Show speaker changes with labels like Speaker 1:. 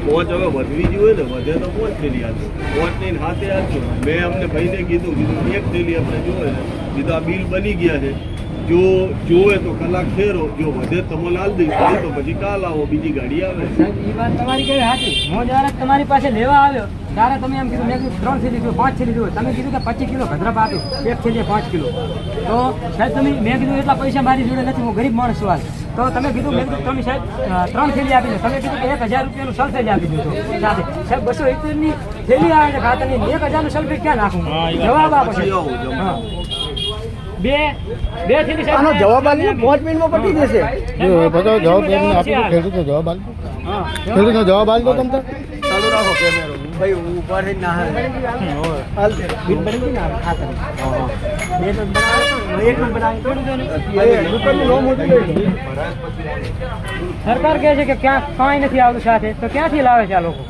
Speaker 1: પહોંચ હવે વધવી જોઈએ ને, વધે તો 5 થેલી આપજો, 5 લઈને હાથે આપજો. મેં અમને ભાઈને કીધું 1 થેલી આપણે જોવે ને, કીધું આ બિલ બની ગયા છે, જો જોવે તો કલાક ફેરો, જો વધે તમે લાલ દઈશું, તો પછી કાલ આવો, બીજી ગાડી આવે.
Speaker 2: એ વાત તમારી કેવી સાચી. હું જયારે તમારી પાસે લેવા આવ્યો ત્યારે તમે એમ કીધું, મેં કીધું 3 થેલી જોઈએ, 5 થેલી જોઈએ, તમે કીધું કે 25 કિલો ભદ્રપ આપ્યું, 1 થેલી 5 કિલો. તો સાહેબ તમે, મેં કીધું એટલા પૈસા મારી જોડે નથી, હું ગરીબ માણસ છું. તો તમે કીધું, મેં કીધું તમે સાહેબ 3 થેલી આપી દો, તમે કીધું કે 1000 રૂપિયાનું સલ્ફેટ આપી દીધું સાથે. સાહેબ 271 ની થેલી આવે છે ખાતરની, 1000 નું સલ્ફેટ ક્યાં નાખું? જવાબ આપો છે. બે થેલી સાહેબ
Speaker 3: જવાબ આપીને 5 મિનિટમાં પતી જશે.
Speaker 4: બધા જવાબ આપી ખેડૂતો જવાબ આપી, ખેડૂતો જવાબ આપી દો. તમે
Speaker 3: ચાલુ રાખો કેમેરો ભાઈ, ઉપરથી ના હાલ બિલ બની ગઈ ને ખાતર. બે તો બનાવે, એક નું બનાવી દુકાનનું નામ મોટું લઈ લો.
Speaker 2: સરકાર કહે છે કે ક્યાં કાંઈ નથી આવતું સાથે, તો ક્યાંથી લાવે છે આ લોકો?